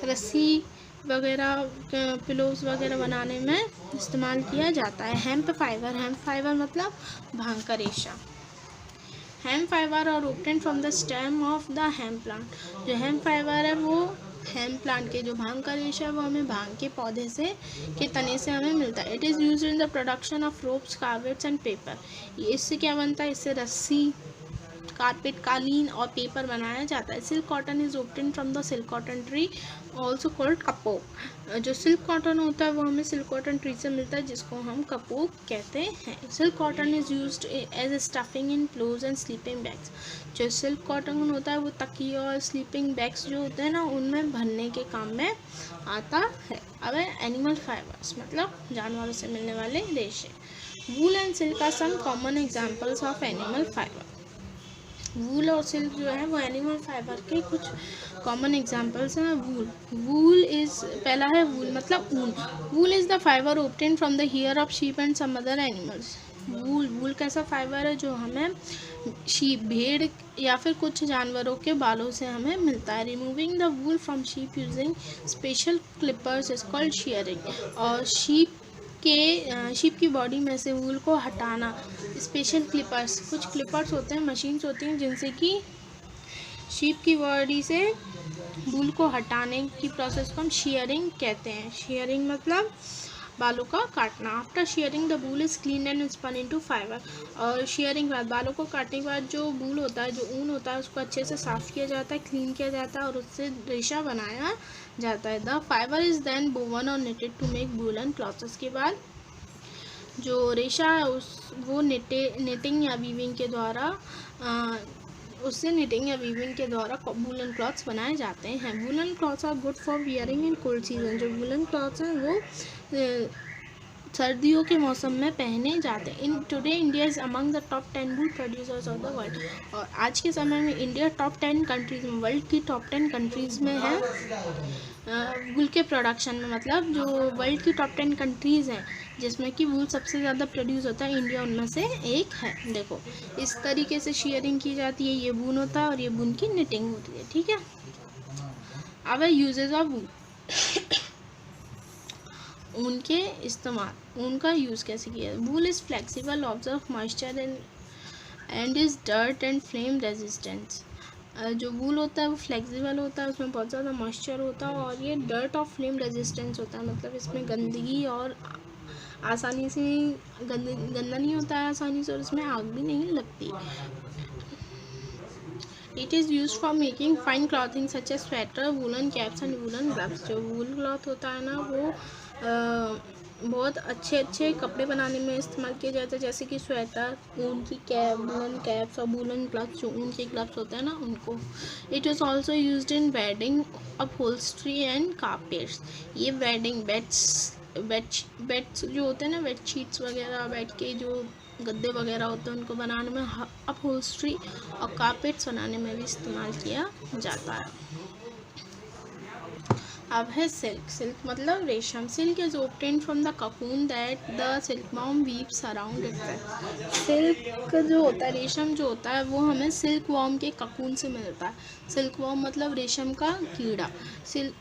रस्सी वगैरह, पिलोज वगैरह बनाने में इस्तेमाल किया जाता है। हेम्प फाइबर मतलब भांग का रेशा। हेम्प फाइबर और obtained from the stem of the hemp plant. जो हेम्प फाइबर है वो हेम्प प्लांट के, जो भांग का रेशा है वो हमें भांग के पौधे से, के तने से हमें मिलता है। It is used in the production of ropes, carpets and paper. इससे क्या बनता है, इससे रस्सी, कारपेट, कालीन और पेपर बनाया जाता है। Silk cotton is obtained from the silk cotton tree also called kapok. जो सिल्क कॉटन होता है वो हमें सिल्क कॉटन ट्री से मिलता है, जिसको हम कपोक कहते हैं। Silk cotton is used as stuffing in pillows and sleeping bags. जो सिल्क कॉटन होता है वो तकिए और स्लीपिंग बैग्स जो होते हैं ना, उनमें भरने के काम में आता है। अब एनिमल फाइबर्स मतलब जानवरों से मिलने वाले रेशे। Wool and silk are some common examples of animal fibre. Wool और सिल्क जो है वो एनिमल फाइबर के कुछ कॉमन एग्जाम्पल्स हैं। वूल इज, पहला है वूल मतलब ऊन। Wool is the fibre obtained from the hair of sheep and some other animals. Wool, wool कैसा फाइबर है जो हमें शीप, भेड़ या फिर कुछ जानवरों के बालों से हमें मिलता है। Removing the wool from sheep using special Clippers is called shearing. और शीप की बॉडी में से वूल को हटाना, स्पेशल क्लिपर्स, कुछ क्लिपर्स होते हैं, मशीन्स होती हैं जिनसे कि शीप की बॉडी से वूल को हटाने की प्रोसेस को हम शीयरिंग कहते हैं। शीयरिंग मतलब बालों का काटना। After shearing the wool is clean and spun into fiber. और शीयरिंग के बाद, बालों को काटने के बाद जो वूल होता है, जो ऊन होता है, उसको अच्छे से साफ़ किया जाता है, क्लीन किया जाता है और उससे रेशा बनाया जाता है। The fibre is then woven और knitted to make woollen clothes. उसके बाद जो रेशा है वो निटिंग या वीविंग के द्वारा वूलन क्लॉथ्स बनाए जाते हैं। Woollen clothes are good for wearing in cold season. जो वूलन क्लॉथ्स हैं वो सर्दियों के मौसम में पहने जाते हैं। In today India is among the top 10 wool producers of the world. और आज के समय में इंडिया टॉप 10 कंट्रीज में, वर्ल्ड की टॉप 10 कंट्रीज़ में है वूल के प्रोडक्शन में। मतलब जो वर्ल्ड की टॉप 10 कंट्रीज़ हैं जिसमें कि वूल सबसे ज़्यादा प्रोड्यूस होता है, इंडिया उनमें से एक है। देखो इस तरीके से शेयरिंग की जाती है। ये वूल होता है और ये वूल की निटिंग होती है, ठीक है। अब है यूजेज ऑफ वूल। ऊन के इस्तेमाल, ऊन का यूज़ कैसे किया है। Wool is flexible, observe moisture and is dirt and flame resistance. जो वूल होता है वो फ्लेक्सिबल होता है, उसमें बहुत ज़्यादा मॉइस्चर होता है और ये डर्ट और फ्लेम रेजिस्टेंस होता है। मतलब इसमें गंदगी और आसानी से गंदा नहीं होता है आसानी से, और इसमें आग भी नहीं लगती। It is use for making fine clothing such as sweater, woollen caps and woollen gloves. जो वूल क्लॉथ होता है ना वो बहुत अच्छे कपड़े बनाने में इस्तेमाल किया जाता है, जैसे कि स्वेटर, ऊन की कैप, वूलन कैप्स और वूलन ग्लव्स, जो ऊन के ग्लव्स होते हैं ना उनको। It is also used in wedding upholstery and carpets. ये वेडिंग बेड्स जो होते हैं ना, बेडशीट्स वगैरह, बेड के जो गद्दे वगैरह होते हैं उनको बनाने में, अपहोल्स्ट्री और कारपेट्स बनाने में भी इस्तेमाल किया जाता है। अब है सिल्क। सिल्क मतलब रेशम। Silk is obtained from the cocoon that the silkworm weaves around itself. Silk जो होता है, रेशम जो होता है वो हमें सिल्कवॉर्म के ककून से मिलता है। सिल्कवॉर्म मतलब रेशम का कीड़ा।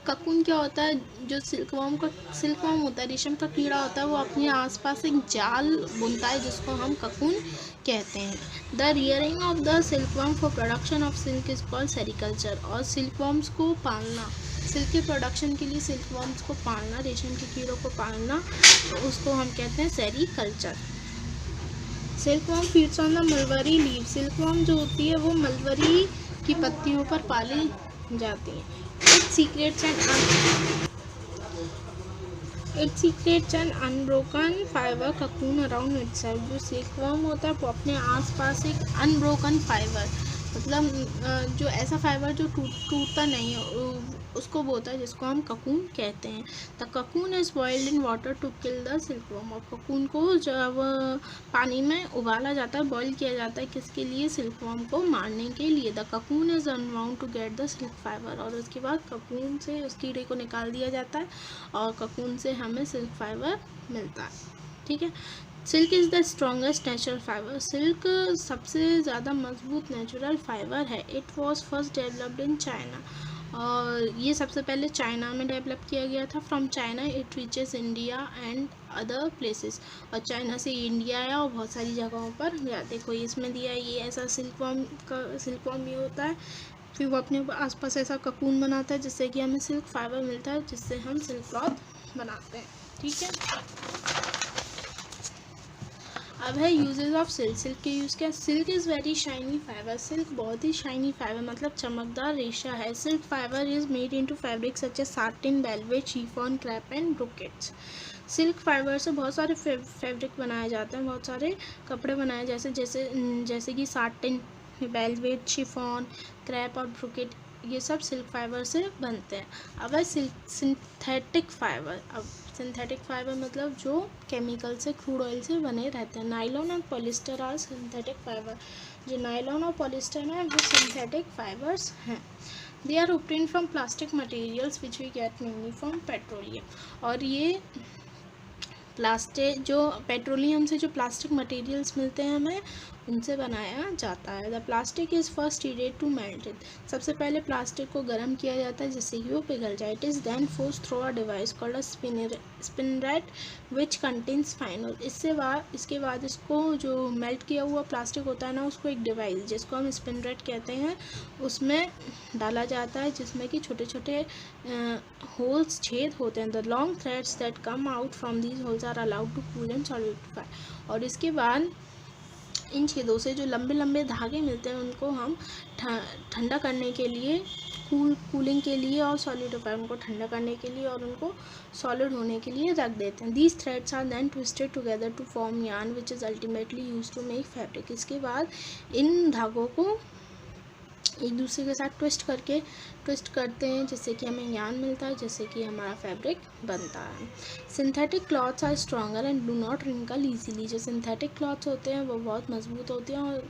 ककून क्या होता है, जो सिल्कवॉर्म होता है, रेशम का कीड़ा होता है, वो अपने आसपास एक जाल बुनता है जिसको हम ककून कहते हैं। The rearing of the silkworm for production of silk is called sericulture. और सिल्कवॉर्म्स को पालना, सिल्क के प्रोडक्शन के लिए सिल्कवॉर्म्स को पालना, रेशम के कीड़ों को पालना, तो उसको हम कहते हैं sericulture. Silkworm feeds on the mulberry leave. Silkworm जो होती है वो मलबरी की पत्तियों पर पाली जाती है। It secretes an unbroken fiber cocoon around itself. जो सिल्कवॉर्म होता है वो अपने आसपास एक अनब्रोकन फाइबर, मतलब जो ऐसा फाइबर जो टूटता नहीं है, उसको बोलता है, जिसको हम ककून कहते हैं। The cocoon is boiled in water to kill the silkworm. और ककून को जब पानी में उबाला जाता है, बॉईल किया जाता है, किसके लिए, सिल्कवॉर्म को मारने के लिए। The cocoon is unwound to get the silk fiber. और उसके बाद ककून से उस कीड़े को निकाल दिया जाता है और ककून से हमें सिल्क फाइबर मिलता है, ठीक है। Silk is the strongest natural fibre. Silk सबसे ज़्यादा मजबूत नेचुरल फाइबर है। It was first developed in China. और ये सबसे पहले चाइना में डेवलप किया गया था। From China it reaches India and other places. और चाइना से इंडिया आया और बहुत सारी जगहों पर गया। देखो इसमें दिया है, ये ऐसा सिल्कवॉर्म ये होता है, फिर वो अपने आसपास ऐसा ककून बनाता है जिससे कि हमें सिल्क फाइबर मिलता है, जिससे हम सिल्क क्लॉथ बनाते हैं, ठीक है। अब है यूजेज ऑफ सिल्क। सिल्क के यूज़ क्या। Silk is very shiny fibre. Silk बहुत ही शाइनी फाइबर मतलब चमकदार रेशा है। Silk fibre is made into fabric such as satin, velvet, chiffon, crepe and brocades. Silk fibre से बहुत सारे फैब्रिक बनाए जाते हैं, बहुत सारे कपड़े बनाए, जैसे कि साटिन, वेलवेट, शिफॉन, क्रेप और ब्रोकेट, ये सब सिल्क फाइबर से बनते हैं। अब है सिंथेटिक फाइबर। अब सिंथेटिक फाइबर मतलब जो केमिकल से, क्रूड ऑयल से बने रहते हैं। नायलॉन और पॉलिस्टर आर सिंथेटिक फाइबर। जो नायलॉन और पॉलिस्टर हैं वो सिंथेटिक फाइबर्स हैं। They are obtained from plastic materials which we get mainly from petroleum. और ये प्लास्टिक, जो पेट्रोलियम से जो प्लास्टिक मटेरियल्स मिलते हैं हमें, उनसे बनाया जाता है। The plastic is first heated to melt it. सबसे पहले प्लास्टिक को गर्म किया जाता है जिससे कि वो पिघल जाए। It is then force through a device called a spinneret which contains fine oil. इसके बाद इसको जो मेल्ट किया हुआ प्लास्टिक होता है ना, उसको एक डिवाइस जिसको हम स्पिनरेट कहते हैं उसमें डाला जाता है, जिसमें कि छोटे छोटे होल्स, छेद होते हैं। The long threads that come out from these holes are allowed to cool and solidify. और इसके बाद इन छेदों से जो लंबे लंबे धागे मिलते हैं उनको हम ठंडा करने के लिए, कूलिंग के लिए और सॉलिडिफाई, उनको ठंडा करने के लिए और उनको सॉलिड होने के लिए रख देते हैं। These threads are then twisted together to form yarn which is ultimately use to make fabric. इसके बाद इन धागों को एक दूसरे के साथ ट्विस्ट करते हैं जिससे कि हमें यार्न मिलता है, जिससे कि हमारा फैब्रिक बनता है। Synthetic clothes are stronger and do not wrinkle easily. जो सिंथेटिक क्लॉथ्स होते हैं वो बहुत मजबूत होते हैं और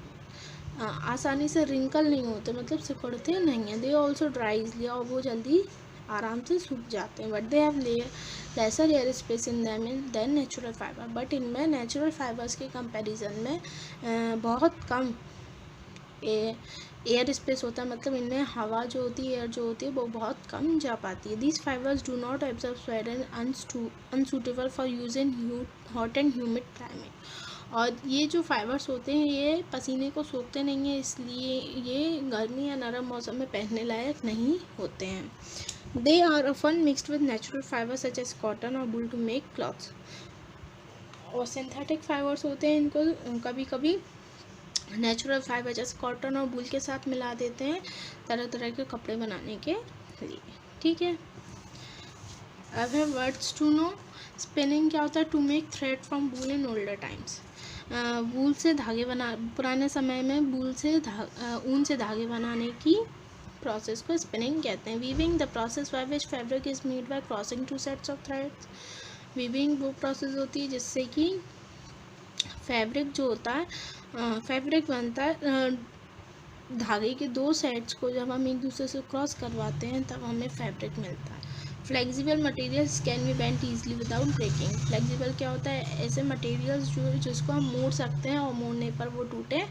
आसानी से रिंकल नहीं होते, मतलब सिकुड़ते नहीं हैं। दे ऑल्सो ड्राई इजली, और वो जल्दी आराम से सूख जाते हैं। But they have lesser air space in them than natural fiber. But इनमें नेचुरल फाइबर्स के कंपैरिजन में बहुत कम एयर स्पेस होता है, मतलब इनमें हवा जो होती है, एयर जो होती है, वो बहुत कम जा पाती है। These fibres do not absorb sweat and unsuitable for use in hot and humid climate. और ये जो फाइबर्स होते हैं ये पसीने को सोखते नहीं हैं, इसलिए ये गर्मी या नरम मौसम में पहनने लायक नहीं होते हैं। They are often mixed with natural fiber such as cotton और वूल टू मेक क्लॉथ्स। और सिंथेटिक फाइबर्स होते हैं, इनको कभी कभी नेचुरल फाइबर जैसे कॉटन और वूल के साथ मिला देते हैं तरह तरह के कपड़े बनाने के लिए। ठीक है, अब है वर्ड्स टू नो। स्पिनिंग क्या होता है? To make thread from wool in older times. Wool से धागे पुराने समय में ऊन से धागे बनाने की प्रोसेस को स्पिनिंग कहते हैं। Weaving the process by which fabric is made by crossing to sets of threads. Weaving वो प्रोसेस होती है जिससे कि फैब्रिक जो होता है, फैब्रिक बनता है धागे के दो सेट्स को जब हम एक दूसरे से क्रॉस करवाते हैं तब हमें फैब्रिक मिलता है। Flexible materials can be bent easily without breaking. Flexible क्या होता है? ऐसे मटेरियल्स जिसको हम मोड़ सकते हैं और मोड़ने पर वो टूटे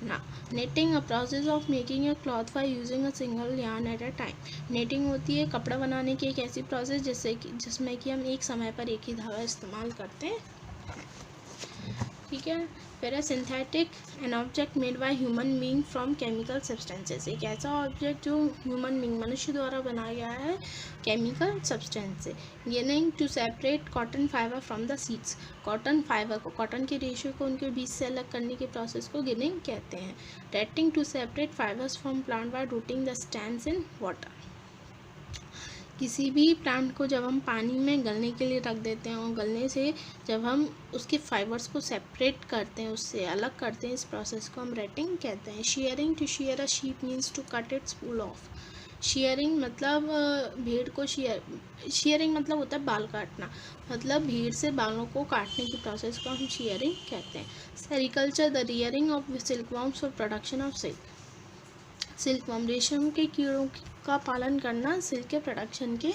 ना। Netting a process of making a cloth by using a single yarn at a time. Netting होती है कपड़ा बनाने की एक ऐसी प्रोसेस जिसमें कि हम एक समय पर एक ही धागा इस्तेमाल करते हैं। ठीक है, फिर है synthetic, an object made by human being from chemical substances. एक ऐसा ऑब्जेक्ट जो ह्यूमन बीइंग, मनुष्य द्वारा बनाया गया है केमिकल सब्सटेंस से। Ginning to separate cotton fiber from the seeds. Cotton fiber को, कॉटन के रेशे को उनके बीज से अलग करने के प्रोसेस को गिनिंग कहते हैं। Retting to separate fibers from plant by rotting the stems in water. किसी भी प्लांट को जब हम पानी में गलने के लिए रख देते हैं और गलने से जब हम उसके फाइबर्स को सेपरेट करते हैं, उससे अलग करते हैं, इस प्रोसेस को हम रेटिंग कहते हैं। Shearing, to shear a sheep means to cut its wool off. Shearing मतलब भेड़ को शेयरिंग मतलब होता है बाल काटना, मतलब भेड़ से बालों को काटने की प्रोसेस को हम शेयरिंग कहते हैं। Sericulture, the rearing of silkworms for production of silk. Silkworm, रेशम के कीड़ों का पालन करना सिल्क के प्रोडक्शन के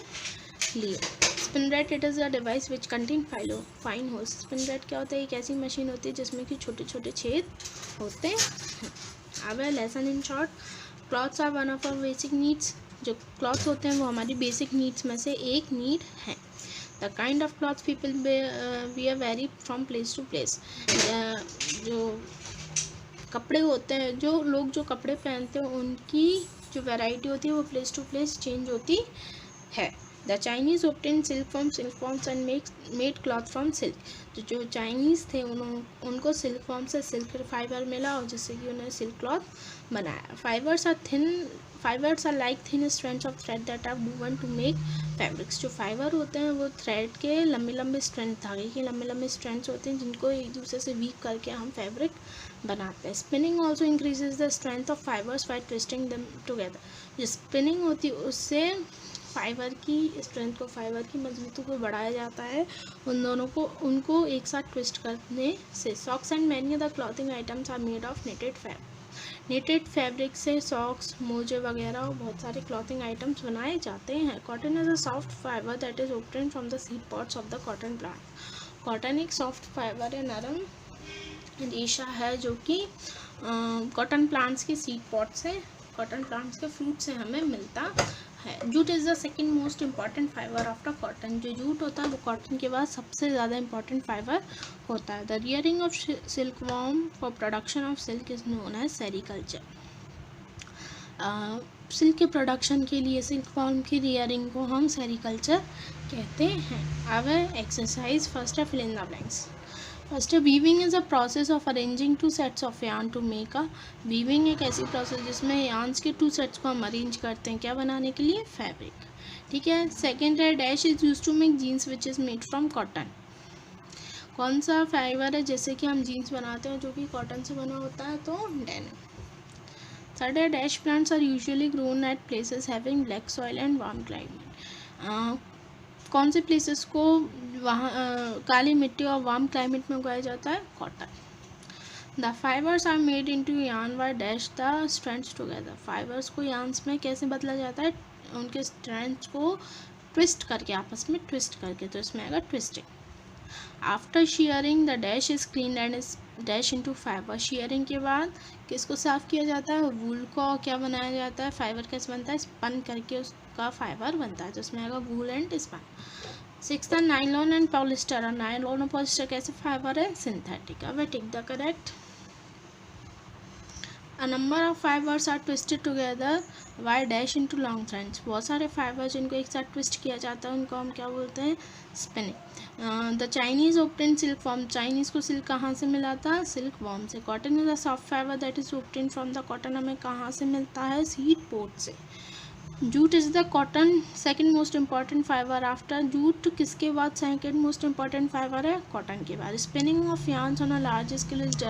लिए। Spinneret, it is a device which contain fine holes. Spinneret क्या होता है? एक ऐसी मशीन होती है जिसमें कि छोटे छोटे छेद होते हैं। अब है lesson in short. Clothes are one of our basic needs. जो क्लॉथ्स होते हैं वो हमारी बेसिक नीड्स में से एक नीड है। The kind of cloth people wear vary from place to place. जो कपड़े होते हैं, जो लोग जो कपड़े पहनते हैं उनकी जो वैरायटी होती है वो प्लेस टू प्लेस चेंज होती है। The Chinese obtain silk farms and made cloth from silk. तो जो चाइनीज़ थे उनको सिल्क फॉर्म से सिल्क फाइबर मिला और जिससे कि उन्होंने सिल्क क्लॉथ बनाया। Fibers are like thin strands of thread that are woven to make fabrics. जो फाइबर होते हैं वो थ्रेड के लंबे लंबे स्ट्रैंड, धागे के लंबे लंबे स्ट्रैंड्स होते हैं जिनको एक दूसरे से वीव करके हम फैब्रिक बनाते हैं। Spinning also increases the strength of fibers by twisting them together. जो स्पिनिंग होती है उससे फाइबर की स्ट्रेंथ को, फाइबर की मजबूती को बढ़ाया जाता है उनको एक साथ ट्विस्ट करने से। Socks and many other clothing items are made of knitted fabric से सॉक्स, मोजे वगैरह और बहुत सारे क्लॉथिंग आइटम्स बनाए जाते हैं। Cotton is a soft fibre that is obtained from the seed pods of the cotton plant. Cotton एक सॉफ्ट फाइबर है, नरम रेशा है जो कि कॉटन प्लांट्स के सीड पॉट से, कॉटन प्लांट्स के फ्रूट से हमें मिलता है। Jute is the second most important fibre after cotton. जो जूट होता है वो कॉटन के बाद सबसे ज़्यादा इम्पॉर्टेंट फाइबर होता है। The rearing of silk worm for production of silk is known as sericulture. Silk के प्रोडक्शन के लिए सिल्क वॉर्म की रियरिंग को हम सेरीकल्चर कहते हैं। अब एक्सरसाइज फर्स्ट है, fill in the blanks. First है, weaving is a process of arranging two sets of yarn to make a. Weaving एक ऐसी प्रोसेस जिसमें यार्न्स के टू सेट्स को हम अरेंज करते हैं, क्या बनाने के लिए, फैब्रिक। ठीक है। सेकेंड है, dash is use to make jeans which is made from cotton. कौन सा फाइबर है जैसे कि हम जीन्स बनाते हैं जो कि कॉटन से बना होता है, तो डेनिम। थर्ड है, dash plants are usually grown at places having black soil and warm climate. कौन से प्लेसेस को वहाँ काली मिट्टी और वार्म क्लाइमेट में उगाया जाता है, cotton. The fibres are made into yarn by dash the strands together. Fibres को यार्न्स में कैसे बदला जाता है, उनके स्ट्रैंड्स को ट्विस्ट करके, आपस में ट्विस्ट करके, तो इसमें आएगा twisting. After shearing the dash is clean and is dash into fibre. Sharing के बाद किसको साफ़ किया जाता है, वूल को क्या बनाया जाता है, फाइबर कैसे बनता है, स्पन करके उसका फाइबर बनता है, तो इसमें आएगा वूल एंड स्पन। सिक्स्थ है, नाइलॉन एंड पॉलिस्टर। और नाइलॉन और पॉलिस्टर कैसे फाइबर है, सिंथेटिक। अब tick the correct. A number of fibres are twisted together by dash into long threads. बहुत सारे फाइबर जिनको एक साथ ट्विस्ट किया जाता है उनको हम क्या बोलते हैं, spinning. The Chinese obtain silk worm. Chinese को सिल्क कहाँ से मिला था, सिल्क वॉर्म से। Cotton is a soft fibre that is obtain from the cotton. हमें कहाँ से मिलता है, सीड पोट से। Jute is the cotton second most important fibre after. Jute किसके बाद सेकेंड मोस्ट इम्पॉर्टेंट फाइबर है, कॉटन के बाद। Spinning of yarns on a large scale is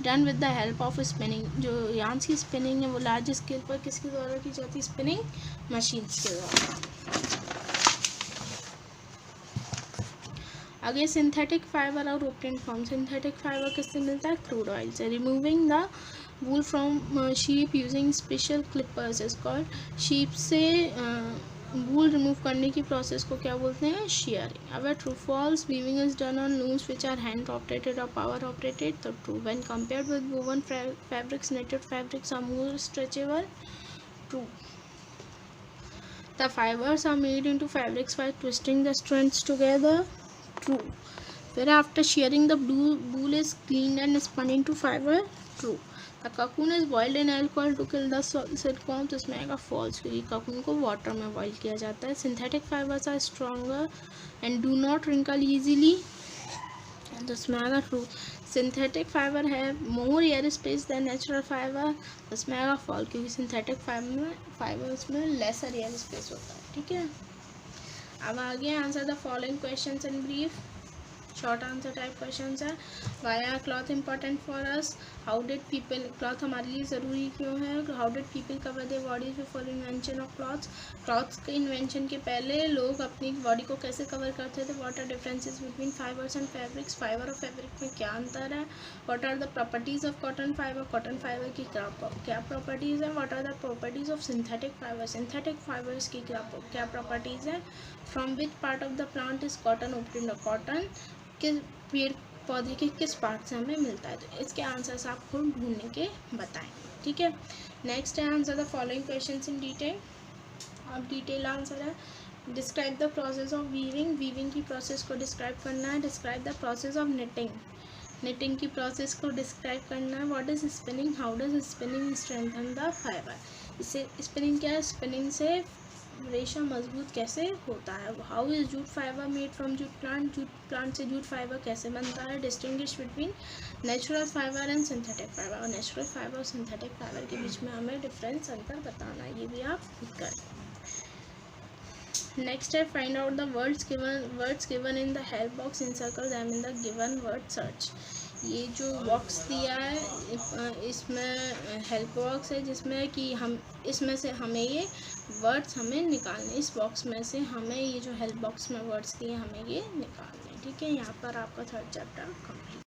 done with the help of spinning. जो yarns की spinning है वो large scale पर किसके द्वारा की जाती है, स्पिनिंग मशीन्स के द्वारा। आगे सिंथेटिक फाइबर और ऑब्टेन फ्रॉम। सिंथेटिक फाइबर किससे मिलता है, क्रूड ऑयल से। Removing the wool from sheep using special Clippers is called. Sheep से वूल रिमूव करने की प्रोसेस को क्या बोलते हैं, शेयरिंग। अब true false, weaving is done on looms which are hand operated और पावर ऑपरेटेड, तो true. When compared with woven fabrics, knitted fabrics are more stretchable, true. The fibres are made into fabrics by twisting the strands together, true. फिर after shearing the wool is cleaned and spun into fiber, true. The cocoon is boiled in alcohol to kill the silkworm, तो इसमें आएगा false क्योंकि cocoon को water में boil किया जाता है। Synthetic fibers are stronger and do not wrinkle easily, तो इसमें आएगा true. Synthetic fiber have more air space than natural fiber, तो इसमें आएगा false क्योंकि synthetic fibers में lesser air space होता है। ठीक है। अब आगे answer the following questions in brief. Short answer type questions है। Why are cloth important for us, how did people, cloth हमारे लिए ज़रूरी क्यों है, how did people cover their bodies before invention of clothes. Clothes के invention के पहले लोग अपनी बॉडी को कैसे कवर करते थे। What are differences between fibres and fabrics, fibre और फैब्रिक में क्या अंतर है। What are the properties of cotton fibre, cotton fibre की क्या प्रॉपर्टीज़ है। What are the properties of synthetic fibre, synthetic fibres की क्या प्रॉपर्टीज़ है। From which part of the plant is cotton obtained, cotton के पेड़ पौधे के किस पार्ट से हमें मिलता है। तो इसके आंसर्स आप खुद ढूंढने के बताएंगे। ठीक है। नेक्स्ट है answer the following questions in detail. अब डिटेल आंसर है, describe the process of weaving, weaving की प्रोसेस को डिस्क्राइब करना है। Describe the process of knitting, knitting की प्रोसेस को डिस्क्राइब करना है। What is spinning, how does spinning strengthen the fibre. इससे स्पिनिंग क्या है, स्पिनिंग से रेशा मजबूत कैसे होता है। How is jute fibre made from jute plant, jute plant से जूट फाइबर कैसे बनता है। Distinguish between natural fibre and synthetic fibre, और नेचुरल फाइबर और सिंथेटिक फाइबर के बीच में हमें डिफरेंस अंतर बताना है, ये भी आप खुद करें। नेक्स्ट है, find out the words given in the help box, encircle them in the given word search. ये जो बॉक्स दिया है इसमें हेल्प बॉक्स है जिसमें कि हम इसमें से हमें ये वर्ड्स हमें निकालने, इस बॉक्स में से हमें ये जो हेल्प बॉक्स में वर्ड्स दिए हमें ये निकालने। ठीक है। यहाँ पर आपका थर्ड चैप्टर कंप्लीट।